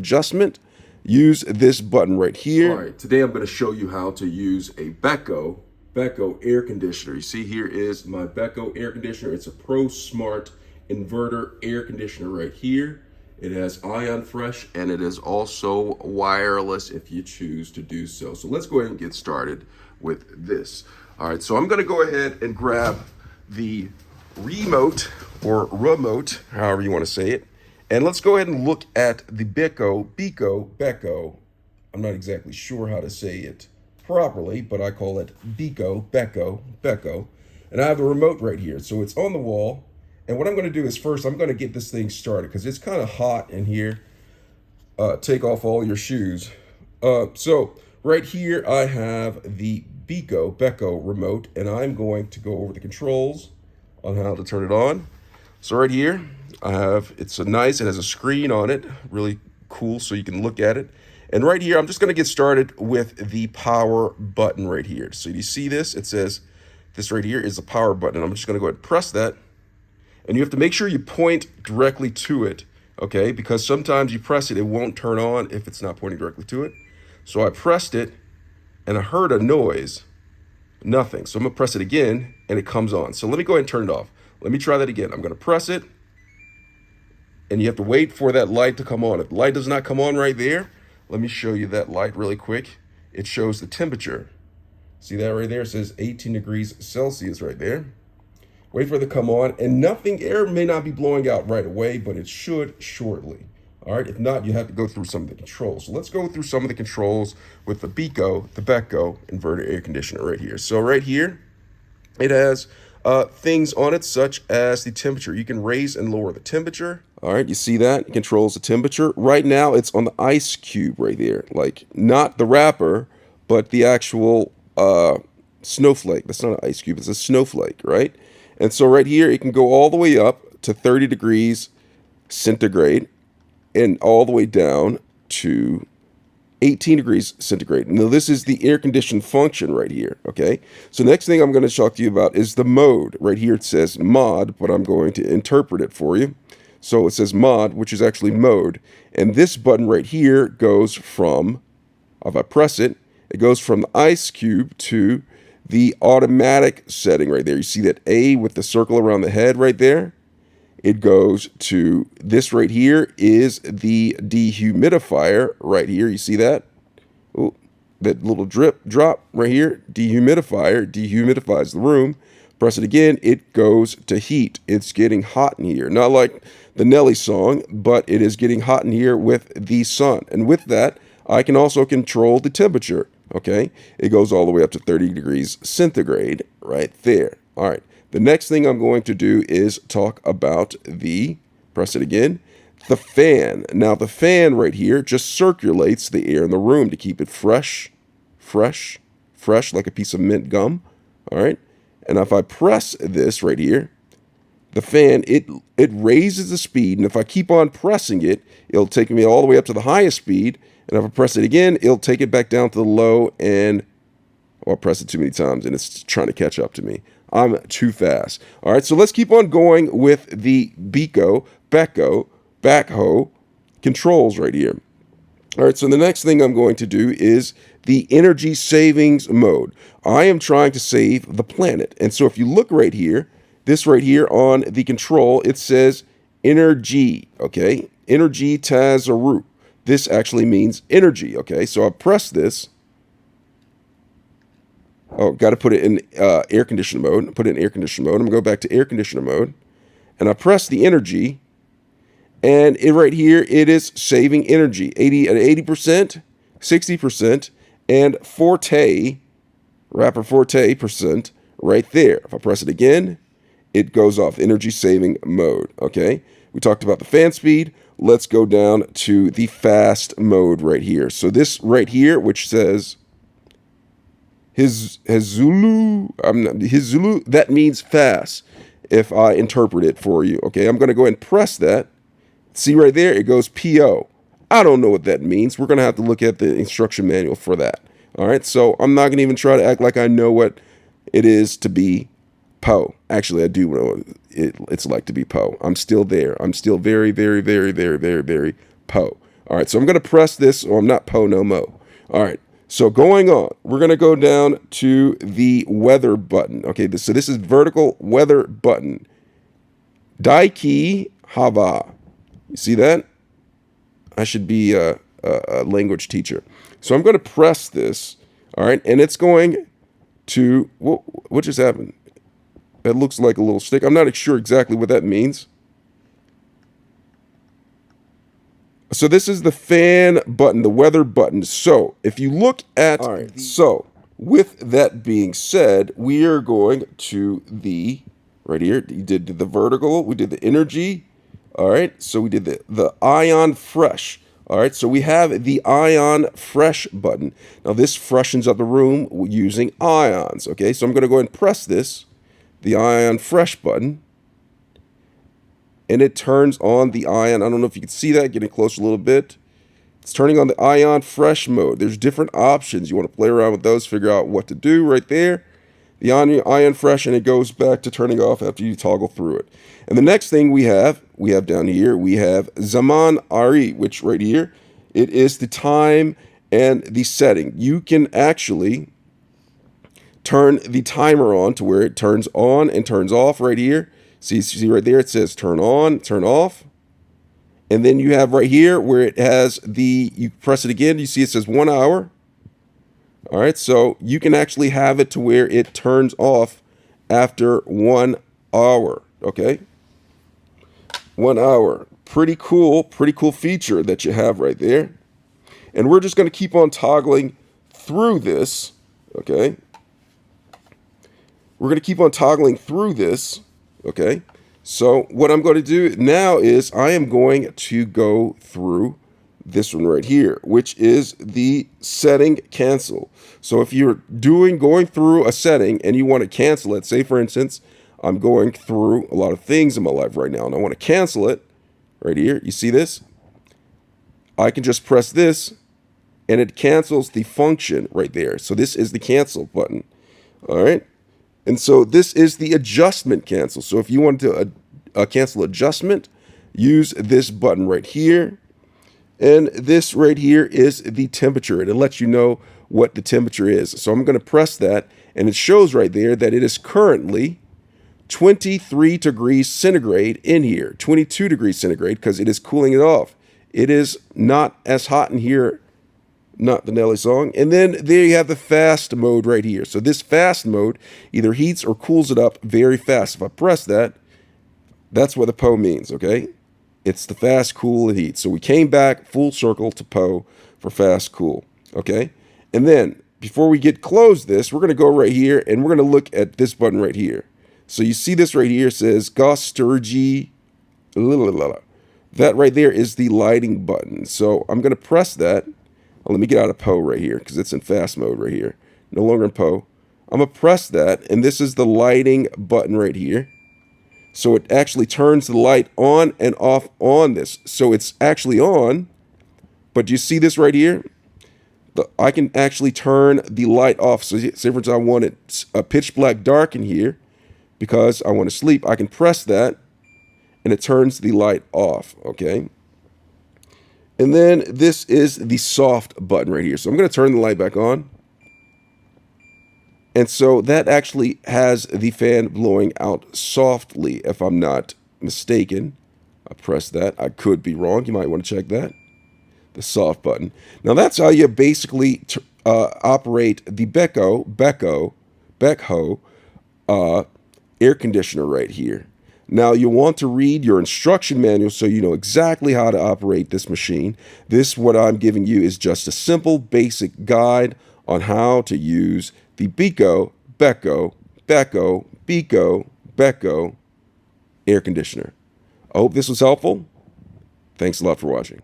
adjustment, use this button right here. All right, today I'm going to show you how to use a Beko air conditioner. You see, here is my Beko air conditioner. It's a Pro Smart Inverter air conditioner right here. It has ion fresh, and it is also wireless if you choose to do so. So let's go ahead and get started with this. All right, so I'm going to go ahead and grab the remote, or remote, however you want to say it. And let's go ahead and look at the Beko. I'm not exactly sure how to say it properly, but I call it Beko. And I have the remote right here. So it's on the wall. And what I'm going to do is first, I'm going to get this thing started because it's kind of hot in here. Take off all your shoes. So right here, I have the Beko remote, and I'm going to go over the controls on how to turn it on. So right here, I have, it has a screen on it, really cool, so you can look at it. And right here, I'm just gonna get started with the power button right here. So you see this? It says, this right here is the power button. I'm just gonna go ahead and press that. And you have to make sure you point directly to it, okay? Because sometimes you press it, it won't turn on if it's not pointing directly to it. So I pressed it, and I heard a noise, nothing. So I'm gonna press it again, and it comes on. So let me go ahead and turn it off. Let me try that again. I'm gonna press it, and you have to wait for that light to come on. If the light does not come on right there, let me show you that light really quick. It shows the temperature. See that right there? It says 18 degrees Celsius right there. Wait for it to come on, and nothing, air may not be blowing out right away, but it should shortly. All right, if not, you have to go through some of the controls. So let's go through some of the controls with the Beko inverter air conditioner right here. So right here, it has things on it such as the temperature. You can raise and lower the temperature. All right, you see that? It controls the temperature. Right now, it's on the ice cube right there. Like, not the wrapper, but the actual snowflake. That's not an ice cube, it's a snowflake, right? And so right here, it can go all the way up to 30 degrees centigrade and all the way down to 18 degrees centigrade. Now, this is the air conditioned function right here, okay? So next thing I'm going to talk to you about is the mode. Right here it says mod, but I'm going to interpret it for you. So it says mod, which is actually mode. And this button right here goes from, if I press it, it goes from the ice cube to the automatic setting right there. You see that A with the circle around the head right there? It goes to this right here is the dehumidifier right here. You see that? Oh, that little drop right here. Dehumidifies the room. Press it again. It goes to heat. It's getting hot in here. Not like the Nelly song, but it is getting hot in here with the sun. And with that, I can also control the temperature. Okay? It goes all the way up to 30 degrees centigrade right there. All right. The next thing I'm going to do is talk about press it again, the fan. Now the fan right here just circulates the air in the room to keep it fresh, like a piece of mint gum. All right. And if I press this right here, the fan, it raises the speed. And if I keep on pressing it, it'll take me all the way up to the highest speed. And if I press it again, it'll take it back down to the low, and I press it too many times and it's trying to catch up to me. I'm too fast. All right, so let's keep on going with the Beko backhoe controls right here. All right, so the next thing I'm going to do is the energy savings mode. I am trying to save the planet. And so if you look right here, this right here on the control, it says energy, okay? Energy Tazaru. This actually means energy, okay? So I press this. Oh, got to put it in air conditioner mode. Put it in air conditioner mode. I'm going to go back to air conditioner mode. And I press the energy. And right here, it is saving energy. 80%, 60%, and Rapper Forte percent right there. If I press it again, it goes off energy saving mode. Okay? We talked about the fan speed. Let's go down to the fast mode right here. So this right here, which says Hizulu, that means fast if I interpret it for you. Okay, I'm going to go ahead and press that. See right there, it goes PO. I don't know what that means. We're going to have to look at the instruction manual for that. All right, so I'm not going to even try to act like I know what it is to be PO. Actually, I do know what it's like to be PO. I'm still there. I'm still very, very, very, very, very, very PO. All right, so I'm going to press this. Oh, I'm not po no mo. All right, so going on, we're going to go down to the weather button. Okay, so this is vertical weather button. Daiki hava. You see that? I should be a language teacher. So I'm going to press this. All right, and it's going to, what just happened? It looks like a little stick. I'm not sure exactly what that means. So this is the fan button, the weather button. So if you look at, all right, so with that being said, we are going to the, right here, you did the vertical, we did the energy. All right, so we did the Ion Fresh. All right, so we have the Ion Fresh button. Now this freshens up the room using ions, okay? So I'm gonna go ahead and press this, the Ion Fresh button, and it turns on the ion. I don't know if you can see that, getting closer a little bit. It's turning on the Ion Fresh mode. There's different options. You want to play around with those, figure out what to do right there. The Ion Fresh, and it goes back to turning off after you toggle through it. And the next thing we have down here, we have Zaman Ari, which right here, it is the time and the setting. You can actually turn the timer on to where it turns on and turns off right here. See right there, it says turn on, turn off. And then you have right here where it has you press it again, you see it says 1 hour. All right, so you can actually have it to where it turns off after 1 hour, okay? 1 hour, pretty cool feature that you have right there. And we're just gonna keep on toggling through this, okay? We're gonna keep on toggling through this. Okay, so what I'm going to do now is I am going to go through this one right here, which is the setting cancel. So if you're going through a setting and you want to cancel it, say for instance, I'm going through a lot of things in my life right now and I want to cancel it right here. You see this? I can just press this and it cancels the function right there. So this is the cancel button. All right. And so this is the adjustment cancel. So if you want to cancel adjustment, use this button right here. And this right here is the temperature. It lets you know what the temperature is. So I'm going to press that, and it shows right there that it is currently 23 degrees centigrade in here, 22 degrees centigrade, because it is cooling it off. It is not as hot in here. Not the Nelly song. And then there you have the fast mode right here. So this fast mode either heats or cools it up very fast. If I press that, that's what the PO means, okay? It's the fast, cool, and heat. So we came back full circle to PO for fast, cool, okay? And then before we close this, we're going to go right here and we're going to look at this button right here. So you see this right here, it says Gosturgy. That right there is the lighting button. So I'm going to press that. Let me get out of PO right here because it's in fast mode right here. No longer in PO. I'm going to press that, and this is the lighting button right here. So it actually turns the light on and off on this. So it's actually on, but you see this right here? I can actually turn the light off. So say for instance, I want it pitch black dark in here because I want to sleep. I can press that, and it turns the light off, okay? And then this is the soft button right here. So I'm going to turn the light back on. And so that actually has the fan blowing out softly, if I'm not mistaken. I press that. I could be wrong. You might want to check that. The soft button. Now that's how you basically operate the Beko air conditioner right here. Now, you want to read your instruction manual so you know exactly how to operate this machine. What I'm giving you is just a simple, basic guide on how to use the Beko air conditioner. I hope this was helpful. Thanks a lot for watching.